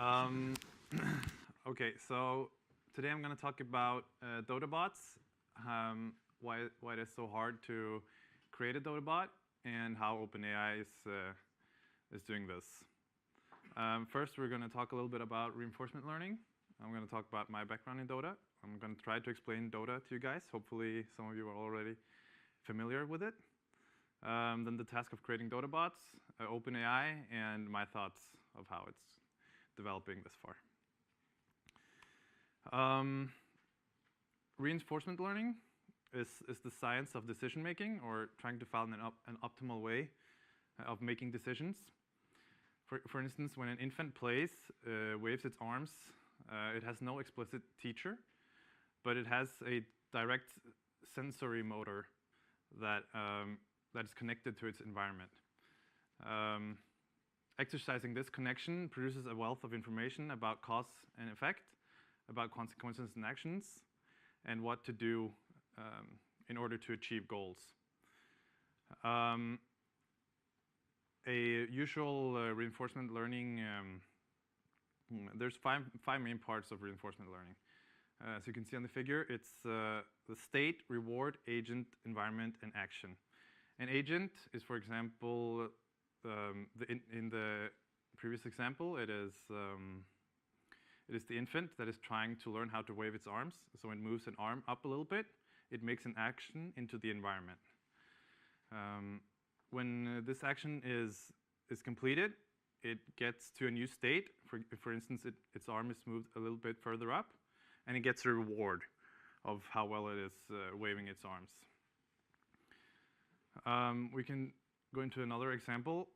Um, okay, so today I'm going to talk about Dota bots, why it is so hard to create a Dota bot, and how OpenAI is doing this. First, we're going to talk a little bit about reinforcement learning. I'm going to talk about my background in Dota. I'm going to try to explain Dota to you guys. Hopefully, some of you are already familiar with it. Then the task of creating Dota bots, OpenAI, and my thoughts of how it's developing this far. Reinforcement learning is the science of decision making, or trying to find an optimal way of making decisions. For instance, when an infant plays, waves its arms, it has no explicit teacher, but it has a direct sensory motor that is connected to its environment. Exercising this connection produces a wealth of information about cause and effect, about consequences and actions, and what to do in order to achieve goals. A usual reinforcement learning, there's five main parts of reinforcement learning. As you can see on the figure, it's the state, reward, agent, environment, and action. An agent is, for example, in the previous example, it is the infant that is trying to learn how to wave its arms. So it moves an arm up a little bit. It makes an action into the environment. When this action is completed, it gets to a new state. For instance, its arm is moved a little bit further up, and it gets a reward of how well it is waving its arms. We can go into another example.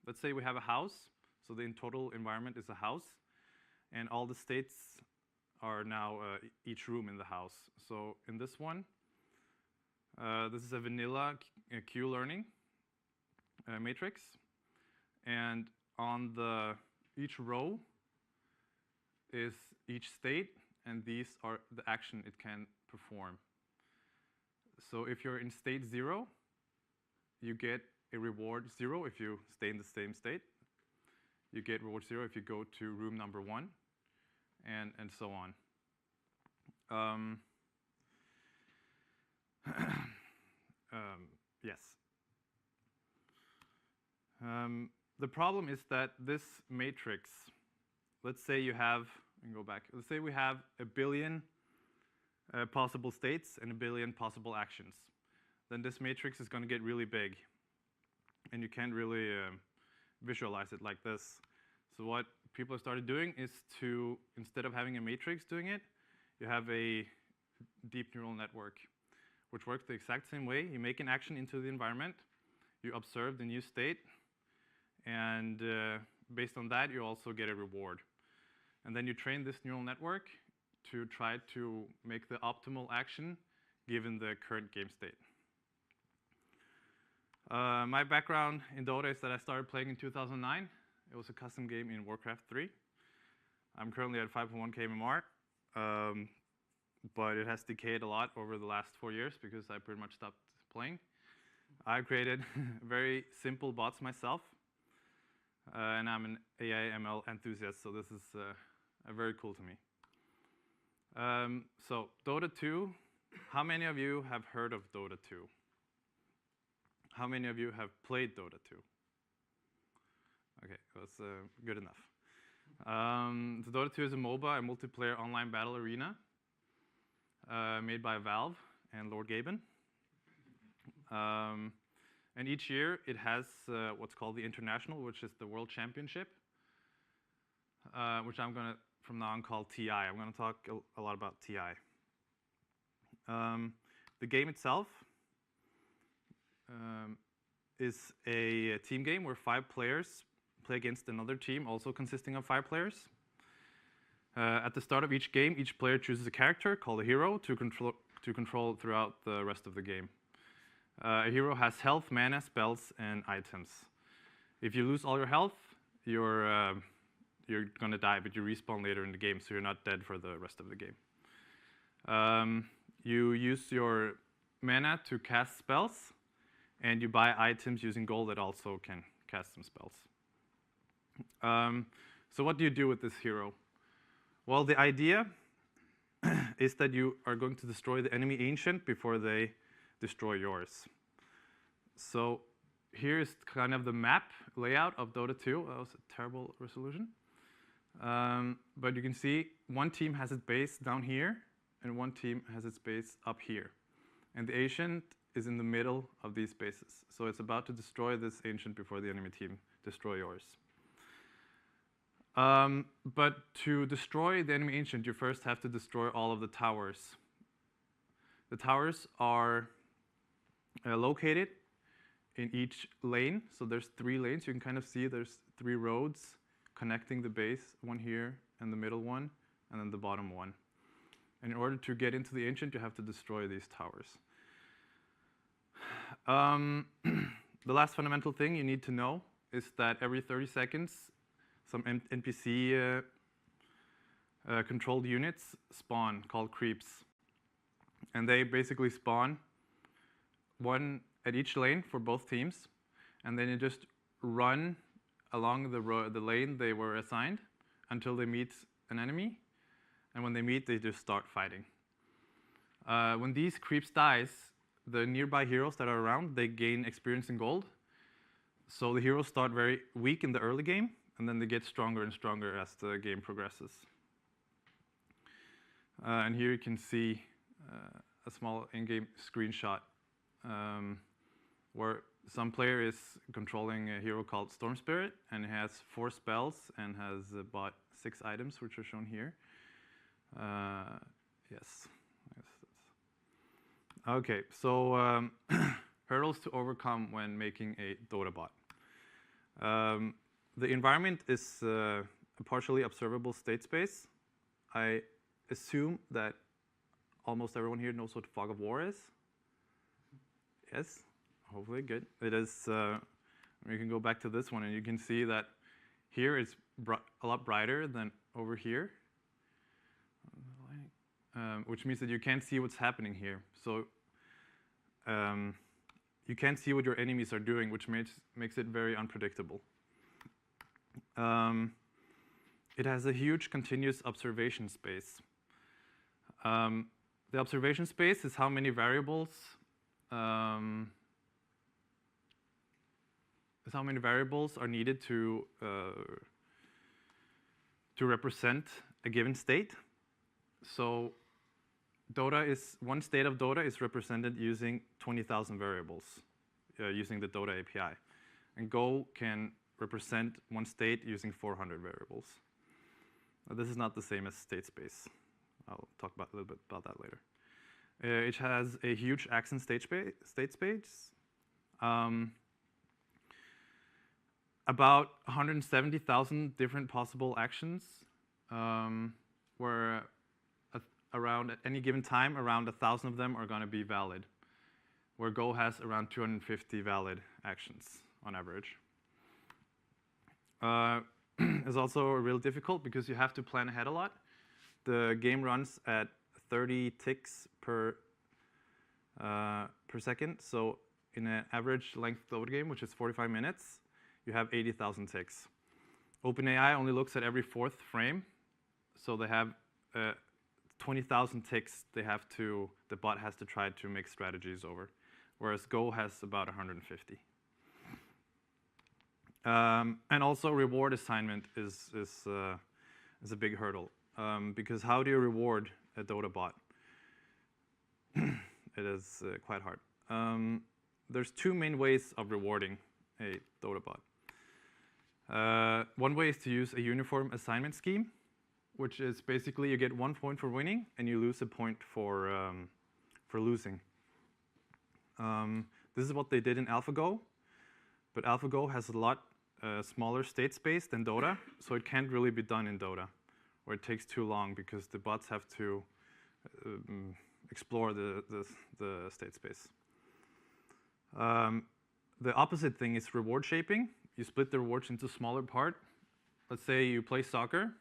Let's say we have a house. So the total environment is a house, and all the states are now each room in the house. So in this one, this is a vanilla Q-learning matrix, and on each row is each state, and these are the action it can perform. So if you're in state 0, you get a reward 0 if you stay in the same state. You get reward 0 if you go to room number 1, and so on. Yes. The problem is that this matrix, let's say you have, and go back, let's say we have 1 billion possible states and 1 billion possible actions. Then this matrix is going to get really big, and you can't really visualize it like this. So what people have started doing is to, instead of having a matrix doing it, you have a deep neural network, which works the exact same way. You make an action into the environment, you observe the new state, and based on that, you also get a reward. And then you train this neural network to try to make the optimal action given the current game state. My background in Dota is that I started playing in 2009. It was a custom game in Warcraft 3. I'm currently at 5.1 KMR, but it has decayed a lot over the last 4 years because I pretty much stopped playing. I created very simple bots myself, and I'm an AI ML enthusiast, so this is very cool to me. So Dota 2, how many of you have heard of Dota 2? How many of you have played Dota 2? Okay, that's good enough. So Dota 2 is a MOBA, a multiplayer online battle arena, made by Valve and Lord Gaben. And each year it has what's called the International, which is the World Championship, which I'm going to, from now on, call TI. I'm going to talk a lot about TI. The game itself is a team game where 5 players play against another team, also consisting of 5 players. At the start of each game, each player chooses a character called a hero to control throughout the rest of the game. A hero has health, mana, spells, and items. If you lose all your health, you're going to die, but you respawn later in the game, so you're not dead for the rest of the game. You use your mana to cast spells, and you buy items using gold that also can cast some spells. So what do you do with this hero? Well, the idea is that you are going to destroy the enemy ancient before they destroy yours. So here's kind of the map layout of Dota 2. That was a terrible resolution. But you can see one team has its base down here, and one team has its base up here. And the ancient is in the middle of these bases. So it's about to destroy this ancient before the enemy team destroy yours. But to destroy the enemy ancient, you first have to destroy all of the towers. The towers are located in each lane. So there's 3 lanes. You can kind of see there's 3 roads connecting the base, one here and the middle one, and then the bottom one. And in order to get into the ancient, you have to destroy these towers. The last fundamental thing you need to know is that every 30 seconds, some NPC controlled units spawn called creeps. And they basically spawn one at each lane for both teams. And then you just run along the lane they were assigned until they meet an enemy. And when they meet, they just start fighting. When these creeps dies, the nearby heroes that are around, they gain experience in gold. So the heroes start very weak in the early game, and then they get stronger and stronger as the game progresses. And here you can see a small in-game screenshot where some player is controlling a hero called Storm Spirit, and it has 4 spells and has bought 6 items, which are shown here. Yes. Okay, so hurdles to overcome when making a Dota bot. The environment is a partially observable state space. I assume that almost everyone here knows what Fog of War is. Yes, hopefully, good. It is. We can go back to this one, and you can see that here it's a lot brighter than over here, which means that you can't see what's happening here. So you can't see what your enemies are doing, which makes it very unpredictable. It has a huge continuous observation space. The observation space is how many variables are needed to represent a given state. So one state of Dota is represented using 20,000 variables using the Dota API. And Go can represent one state using 400 variables. This is not the same as state space. I'll talk a little bit about that later. It has a huge accent state space. About 170,000 different possible actions where around at any given time, around 1,000 of them are going to be valid, where Go has around 250 valid actions on average. It's also real difficult because you have to plan ahead a lot. The game runs at 30 ticks per second. So in an average length Dota game, which is 45 minutes, you have 80,000 ticks. OpenAI only looks at every 4th frame. So they have 20,000 ticks the bot has to try to make strategies over, whereas Go has about 150. And also reward assignment is a big hurdle. Because how do you reward a Dota bot? It is quite hard. There's 2 main ways of rewarding a Dota bot. One way is to use a uniform assignment scheme, which is basically you get 1 point for winning and you lose a point for losing. This is what they did in AlphaGo, but AlphaGo has a lot smaller state space than Dota, so it can't really be done in Dota, or it takes too long because the bots have to explore the state space. The opposite thing is reward shaping. You split the rewards into smaller parts. Let's say you play soccer.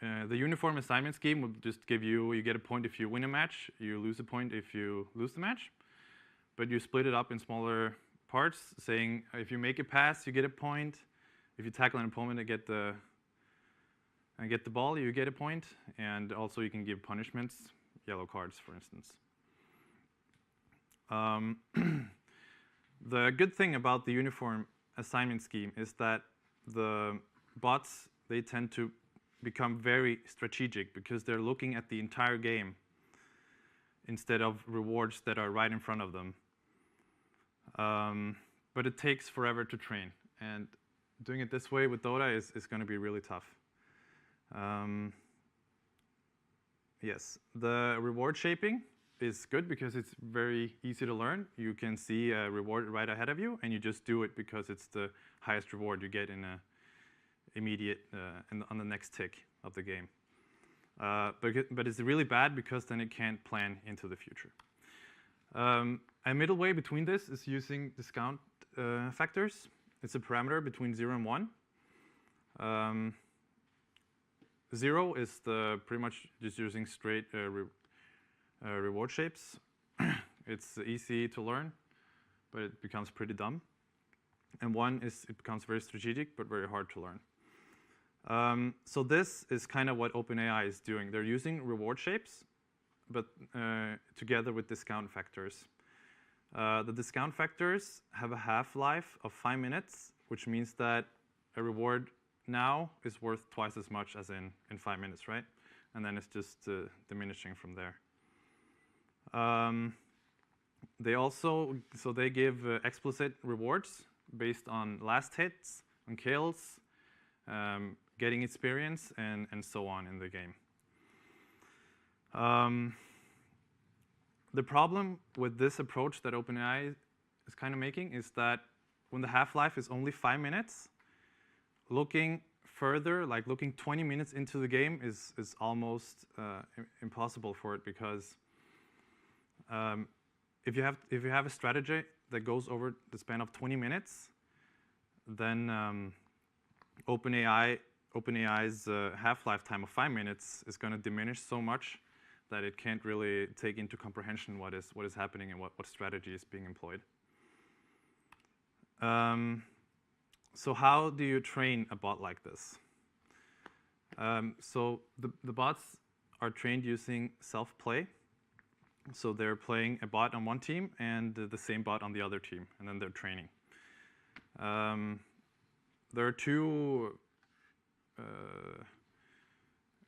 The uniform assignment scheme will just give you get a point if you win a match, you lose a point if you lose the match. But you split it up in smaller parts, saying if you make a pass, you get a point. if you tackle an opponent and get the ball, you get a point, and also you can give punishments, yellow cards, for instance. The good thing about the uniform assignment scheme is that the bots, they tend to become very strategic because they're looking at the entire game instead of rewards that are right in front of them. But it takes forever to train, and doing it this way with Dota is going to be really tough. Yes, the reward shaping is good because it's very easy to learn. You can see a reward right ahead of you, and you just do it because it's the highest reward you get in a immediate on the next tick of the game. But it's really bad because then it can't plan into the future. A middle way between this is using discount factors. It's a parameter between 0 and 1. 0 is pretty much just using straight reward shapes. It's easy to learn, but it becomes pretty dumb. And 1 is it becomes very strategic, but very hard to learn. So this is kind of what OpenAI is doing. They're using reward shapes, but together with discount factors. The discount factors have a half-life of 5 minutes, which means that a reward now is worth twice as much as in 5 minutes, right? And then it's just diminishing from there. They give explicit rewards based on last hits, on kills, getting experience, and so on in the game. The problem with this approach that OpenAI is kind of making is that when the half-life is only 5 minutes, looking further, like looking 20 minutes into the game is almost impossible for it, because if you have a strategy that goes over the span of 20 minutes, then OpenAI's half-life time of 5 minutes is going to diminish so much that it can't really take into comprehension what is happening and what strategy is being employed. So how do you train a bot like this? So the bots are trained using self-play. So they're playing a bot on one team and the same bot on the other team, and then they're training. There are two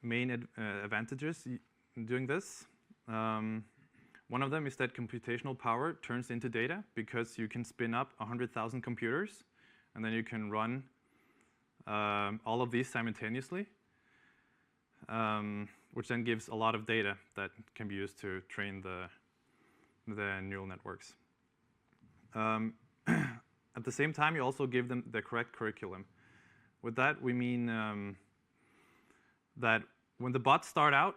main advantages in doing this. One of them is that computational power turns into data, because you can spin up 100,000 computers, and then you can run all of these simultaneously, which then gives a lot of data that can be used to train the neural networks. At the same time, you also give them the correct curriculum. With that, we mean that when the bots start out,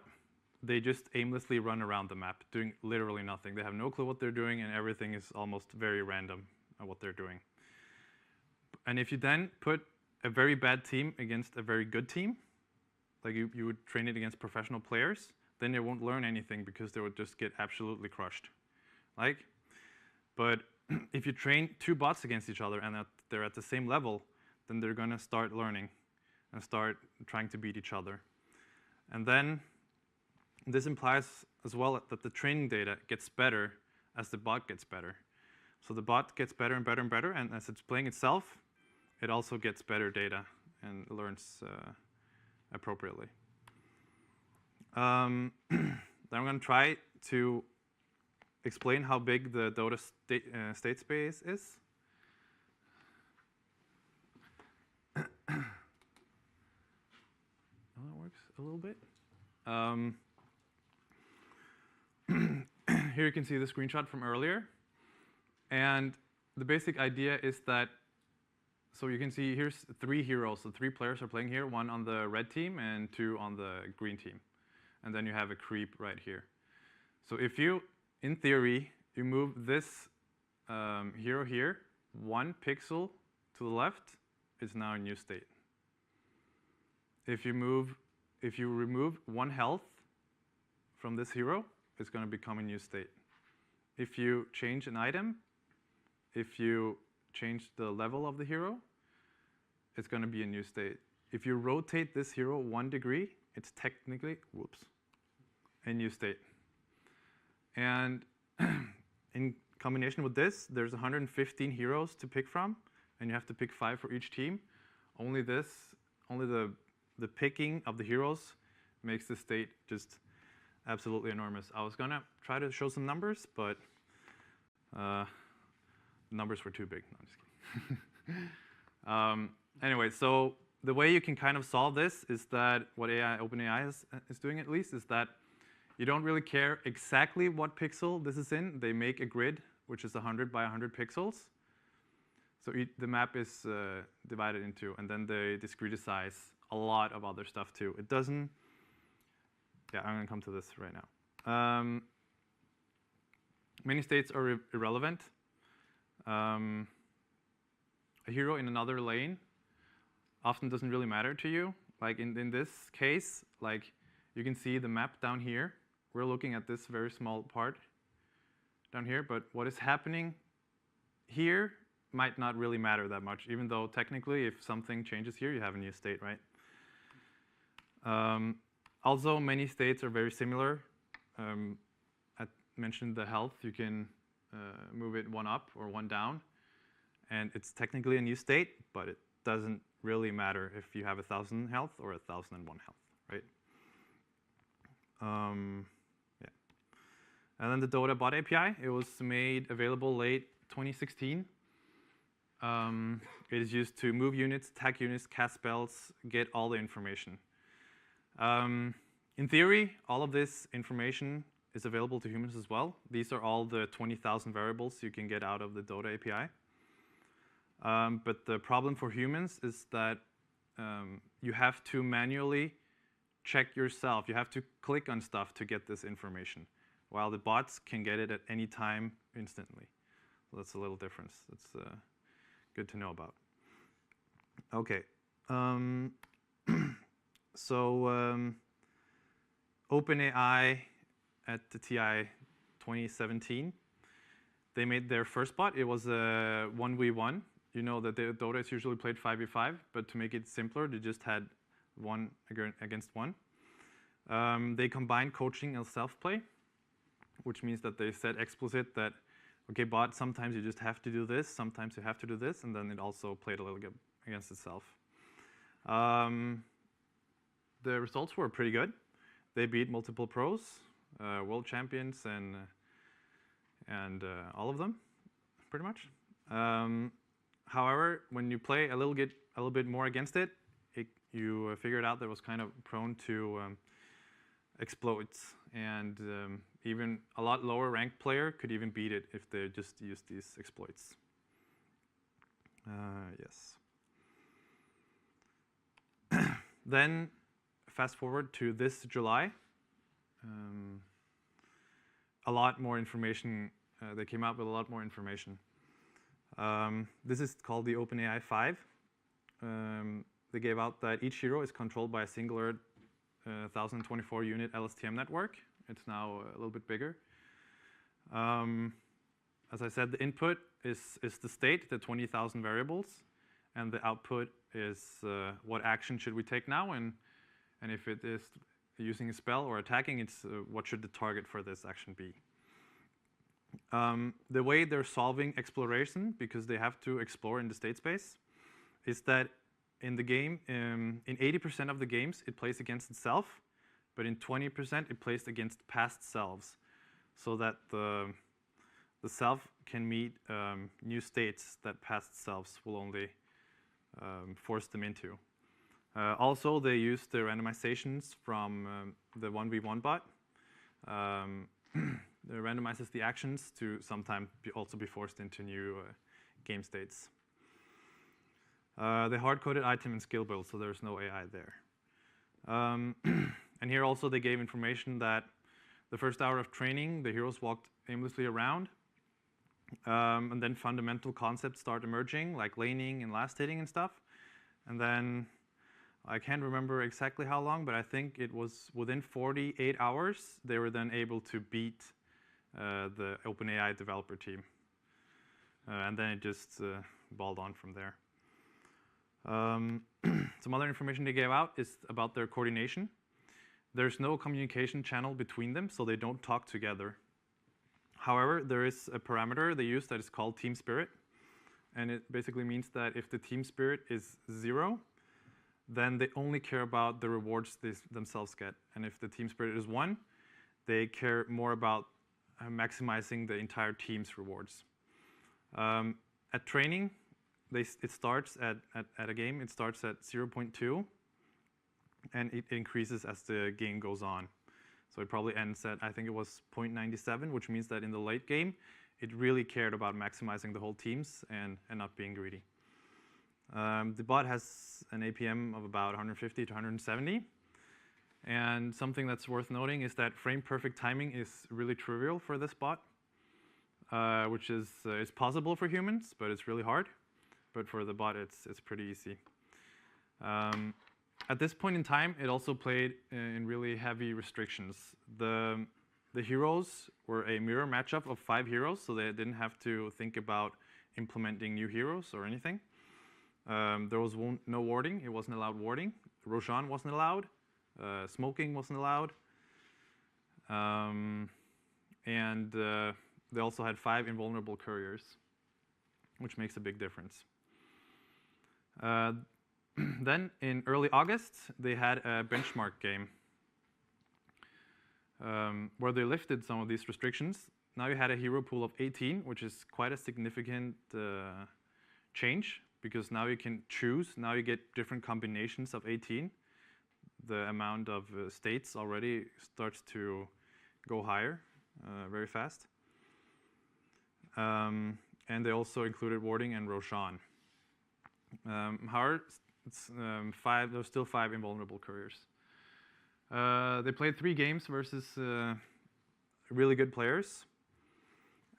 they just aimlessly run around the map, doing literally nothing. They have no clue what they're doing, and everything is almost very random at what they're doing. And if you then put a very bad team against a very good team, like you would train it against professional players, then they won't learn anything because they would just get absolutely crushed. But if you train two bots against each other and they're at the same level, then they're going to start learning and start trying to beat each other. And then this implies as well that the training data gets better as the bot gets better. So the bot gets better and better and better, and as it's playing itself, it also gets better data and learns appropriately. Then I'm going to try to explain how big the Dota state space is. Oh, that works a little bit. Here you can see the screenshot from earlier. And the basic idea is that, so you can see here's 3 heroes. So 3 players are playing here, 1 on the red team and 2 on the green team. And then you have a creep right here. So if you, in theory, you move this hero here 1 pixel to the left, it's now a new state. If you remove 1 health from this hero, it's going to become a new state. If you change an item, if you change the level of the hero, it's going to be a new state. If you rotate this hero 1 degree, it's technically, whoops, a new state. And in combination with this, there's 115 heroes to pick from, and you have to pick 5 for each team. Only the picking of the heroes makes the state just absolutely enormous. I was gonna try to show some numbers, but numbers were too big. No, I'm just kidding. Anyway, so the way you can kind of solve this is that what OpenAI is doing at least is that you don't really care exactly what pixel this is in. They make a grid, which is 100 by 100 pixels. So the map is divided into, and then they discretize a lot of other stuff too. It doesn't, yeah, I'm gonna come to this right now. Many states are irrelevant. A hero in another lane often doesn't really matter to you. Like in this case, like you can see the map down here. We're looking at this very small part down here, but what is happening here might not really matter that much, even though technically if something changes here, you have a new state, right? Also, many states are very similar. I mentioned the health. You can move it 1 up or 1 down, and it's technically a new state, but it doesn't really matter if you have 1,000 health or 1,001 health, right? Yeah. And then the Dota bot API, it was made available late 2016. It is used to move units, tag units, cast spells, get all the information. In theory, all of this information is available to humans as well. These are all the 20,000 variables you can get out of the Dota API. But the problem for humans is that you have to manually check yourself. You have to click on stuff to get this information, while the bots can get it at any time instantly. So that's a little difference. That's good to know about. Okay. So OpenAI at the TI 2017, they made their first bot. It was a 1v1. You know that the Dota is usually played 5v5, but to make it simpler, they just had 1 against 1. They combined coaching and self-play, which means that they said explicit that, okay, bot, sometimes you just have to do this, sometimes you have to do this, and then it also played a little bit against itself. The results were pretty good. They beat multiple pros, world champions, and all of them, pretty much. However, when you play a little bit more against it, you figured out that it was kind of prone to exploits, and even a lot lower ranked player could even beat it if they just used these exploits. Yes. Then fast forward to this July. A lot more information. They came out with a lot more information. This is called the OpenAI 5. They gave out that each hero is controlled by a singular 1024 unit LSTM network. It's now a little bit bigger. As I said, the input is the state, the 20,000 variables, and the output is what action should we take now, and if it is using a spell or attacking, it's what should the target for this action be. The way they're solving exploration, because they have to explore in the state space, is that in the game, in 80% of the games, it plays against itself, but in 20% it plays against past selves, so that the self can meet new states that past selves will only force them into. Also, they use the randomizations from the 1v1 bot. It randomizes the actions to sometimes also be forced into new game states. They hard-coded item and skill build, so there's no AI there. And here also they gave information that the first hour of training, the heroes walked aimlessly around. And then fundamental concepts start emerging, like laning and last hitting and stuff. And then I can't remember exactly how long, but I think it was within 48 hours, they were then able to beat the OpenAI developer team. And then it just balled on from there. Some other information they gave out is about their coordination. There's no communication channel between them, so they don't talk together. However, there is a parameter they use that is called team spirit. And it basically means that if the team spirit is 0, then they only care about the rewards they themselves get. And if the team spirit is 1, they care more about maximizing the entire team's rewards. At training, it starts at a game, it starts at 0.2, and it increases as the game goes on. So it probably ends at, I think it was 0.97, which means that in the late game, it really cared about maximizing the whole teams and not being greedy. The bot has an APM of about 150 to 170. And something that's worth noting is that frame-perfect timing is really trivial for this bot, which is it's possible for humans, but it's really hard. But for the bot, it's pretty easy. At this point in time, it also played in really heavy restrictions. The heroes were a mirror matchup of 5 heroes, so they didn't have to think about implementing new heroes or anything. There was no warding. It wasn't allowed warding. Roshan wasn't allowed. Smoking wasn't allowed. And they also had 5 invulnerable couriers, which makes a big difference. Then in early August, they had a benchmark game where they lifted some of these restrictions. Now you had a hero pool of 18, which is quite a significant change, because now you can choose. Now you get different combinations of 18. The amount of states already starts to go higher very fast. And they also included warding and Roshan. However, there's still 5 invulnerable couriers. They played 3 games versus really good players,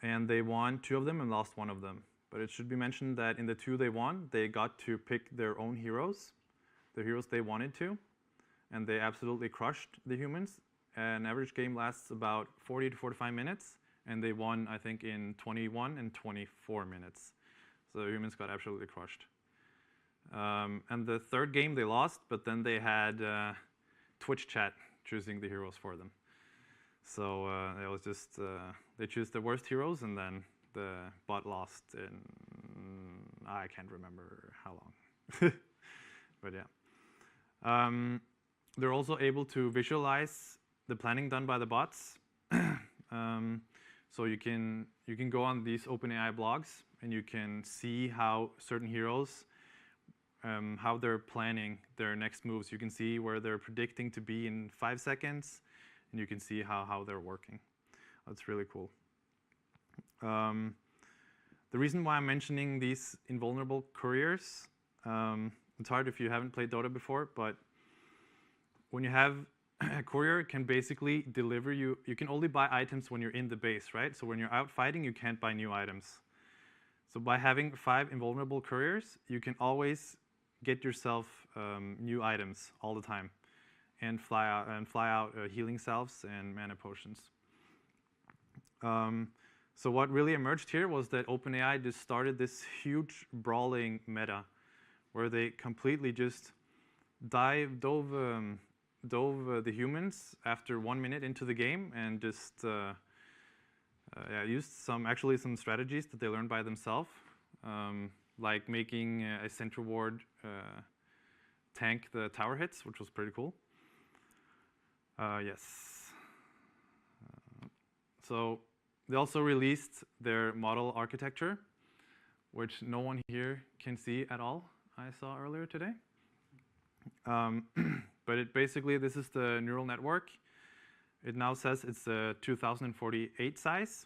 and they won 2 of them and lost 1 of them. But it should be mentioned that in the 2 they won, they got to pick their own heroes, the heroes they wanted to, and they absolutely crushed the humans. An average game lasts about 40 to 45 minutes, and they won, I think, in 21 and 24 minutes. So the humans got absolutely crushed. And the 3rd game they lost, but then they had Twitch chat choosing the heroes for them. So it was just, they choose the worst heroes, and then the bot lost in, I can't remember how long. But yeah. They're also able to visualize the planning done by the bots. So you can go on these OpenAI blogs, and you can see how certain heroes, how they're planning their next moves. You can see where they're predicting to be in 5 seconds, and you can see how they're working. That's really cool. The reason why I'm mentioning these invulnerable couriers, it's hard if you haven't played Dota before, but when you have a courier, it can basically deliver you can only buy items when you're in the base, right? So when you're out fighting, you can't buy new items. So by having 5 invulnerable couriers, you can always get yourself new items all the time, and fly out healing salves and mana potions. So what really emerged here was that OpenAI just started this huge brawling meta, where they completely just dove the humans after 1 minute into the game, and just used some strategies that they learned by themselves, like making a center ward tank the tower hits, which was pretty cool. Yes. So they also released their model architecture, which no one here can see at all, I saw earlier today. But basically, this is the neural network. It now says it's a 2048 size.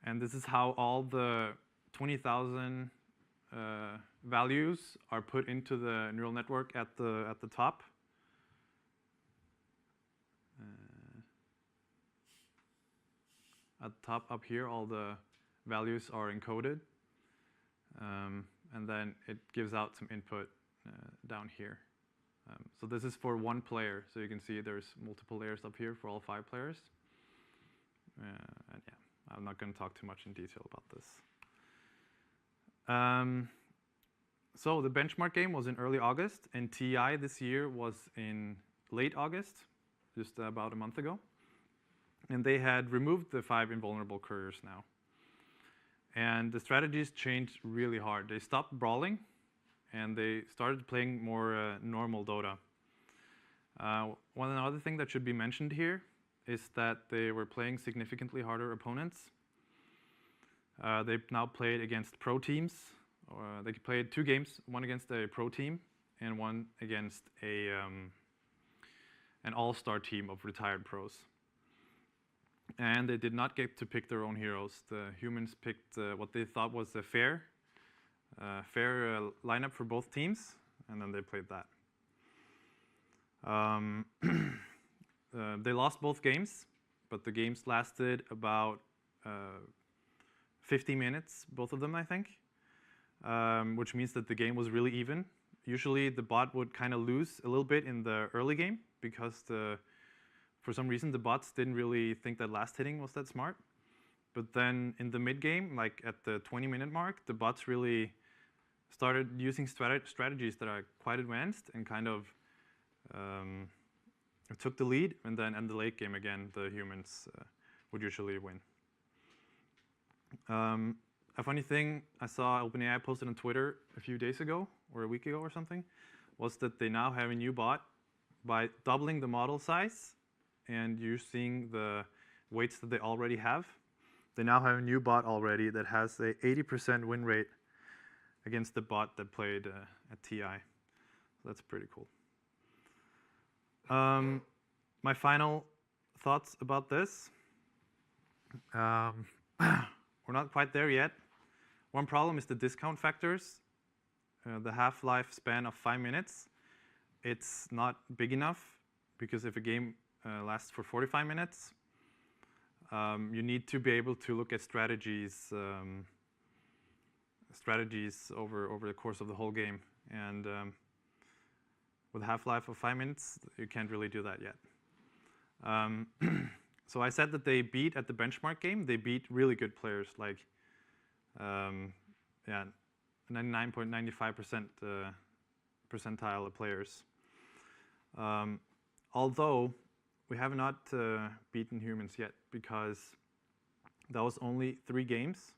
And this is how all the 20,000 values are put into the neural network at the top. At the top up here, all the values are encoded. And then it gives out some input down here. So this is for 1 player. So you can see there's multiple layers up here for all 5 players. And yeah, I'm not going to talk too much in detail about this. So the benchmark game was in early August, and TI this year was in late August, just about a month ago. And they had removed the 5 invulnerable couriers now. And the strategies changed really hard. They stopped brawling, and they started playing more normal Dota. One other thing that should be mentioned here is that they were playing significantly harder opponents. They've now played against pro teams. They played 2 games, one against a pro team and one against an all-star team of retired pros. And they did not get to pick their own heroes. The humans picked what they thought was a fair lineup for both teams, and then they played that. They lost both games, but the games lasted about 50 minutes, both of them, I think, which means that the game was really even. Usually the bot would kind of lose a little bit in the early game because for some reason the bots didn't really think that last hitting was that smart. But then in the mid game, like at the 20-minute mark, the bots really started using strategies that are quite advanced and kind of took the lead. And then in the late game again, the humans would usually win. A funny thing I saw OpenAI posted on Twitter a few days ago, or a week ago or something, was that they now have a new bot. By doubling the model size and using the weights that they already have, they now have a new bot already that has a 80% win rate against the bot that played at TI. So that's pretty cool. My final thoughts about this. We're not quite there yet. One problem is the discount factors. The half-life span of 5 minutes. It's not big enough because if a game lasts for 45 minutes, you need to be able to look at strategies over the course of the whole game. And with a half-life of 5 minutes, you can't really do that yet. So I said that they beat at the benchmark game. They beat really good players, like 99.95% percentile of players. Although we have not beaten humans yet, because that was only 3 games.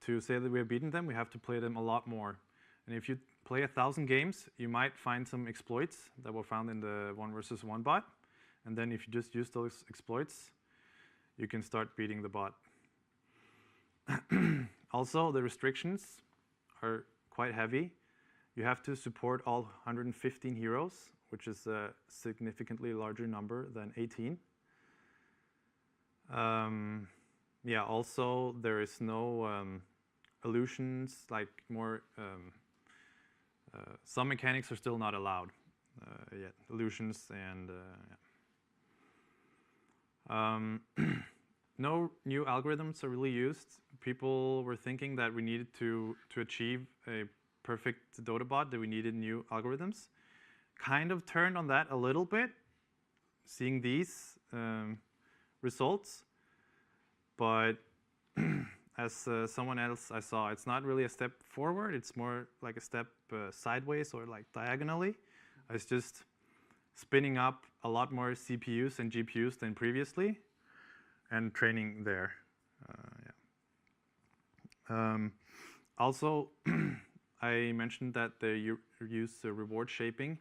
To say that we have beaten them, we have to play them a lot more. And if you play 1,000 games, you might find some exploits that were found in the 1 versus 1 bot. And then if you just use those exploits, you can start beating the bot. Also, the restrictions are quite heavy. You have to support all 115 heroes, which is a significantly larger number than 18. Also, there is no illusions, like more, some mechanics are still not allowed yet. Illusions and, no new algorithms are really used. People were thinking that we needed to achieve a perfect Dota bot, that we needed new algorithms. Kind of turned on that a little bit, seeing these results. But as someone else I saw, it's not really a step forward. It's more like a step sideways or like diagonally. It's just spinning up a lot more CPUs and GPUs than previously and training there. Also, I mentioned that they use reward shaping.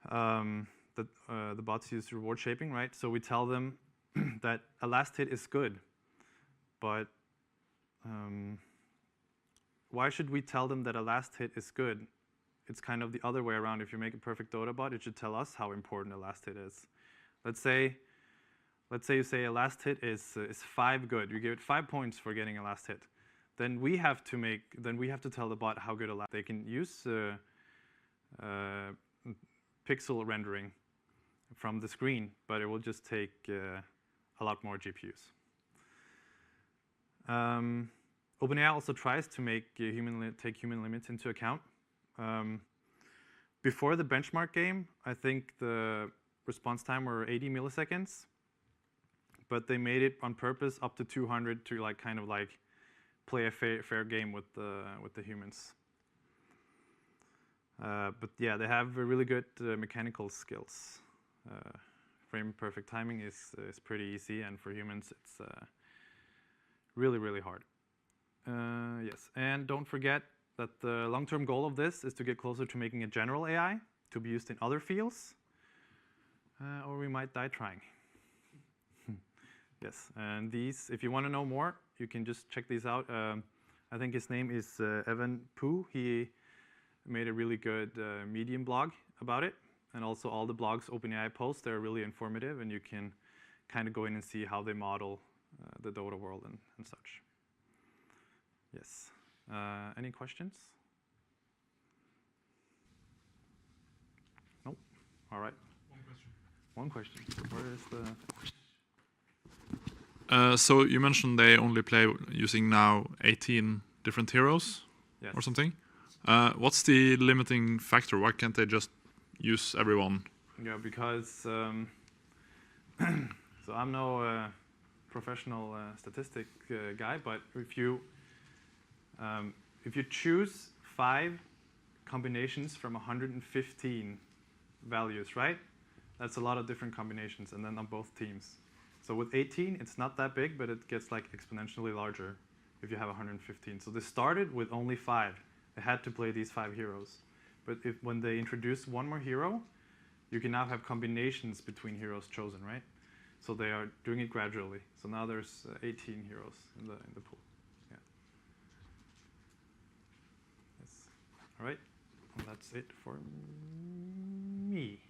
The bots use reward shaping, right? So we tell them that a last hit is good. But why should we tell them that a last hit is good? It's kind of the other way around. If you make a perfect Dota bot, it should tell us how important a last hit is. Let's say you say a last hit is 5 good. You give it 5 points for getting a last hit. Then we have to tell the bot how good a last. They can use pixel rendering from the screen, but it will just take a lot more GPUs. OpenAI also tries to make take human limits into account. Before the benchmark game, I think the response time were 80 milliseconds, but they made it on purpose up to 200 to kind of play a fair game with the humans. But yeah, they have really good mechanical skills. Frame perfect timing is pretty easy, and for humans, it's really, really hard. Yes, and don't forget that the long-term goal of this is to get closer to making a general AI to be used in other fields, or we might die trying. Yes, and these, if you want to know more, you can just check these out. I think his name is Evan Poo. He made a really good Medium blog about it, and also all the blogs OpenAI posts, they're really informative, and you can kind of go in and see how they model the Dota world and such. Yes. Any questions? Nope. All right. One question. Where is the... So you mentioned they only play using now 18 different heroes, Yes. or something. What's the limiting factor? Why can't they just use everyone? Yeah, because so I'm no professional statistic guy, but if you choose 5 combinations from 115 values, right? That's a lot of different combinations, and then on both teams. So with 18, it's not that big, but it gets like exponentially larger if you have 115. So they started with only 5. They had to play these 5 heroes. But when they introduce one more hero, you can now have combinations between heroes chosen, right? So they are doing it gradually. So now there's 18 heroes in the pool. Yeah. Yes. All right. And that's it for me.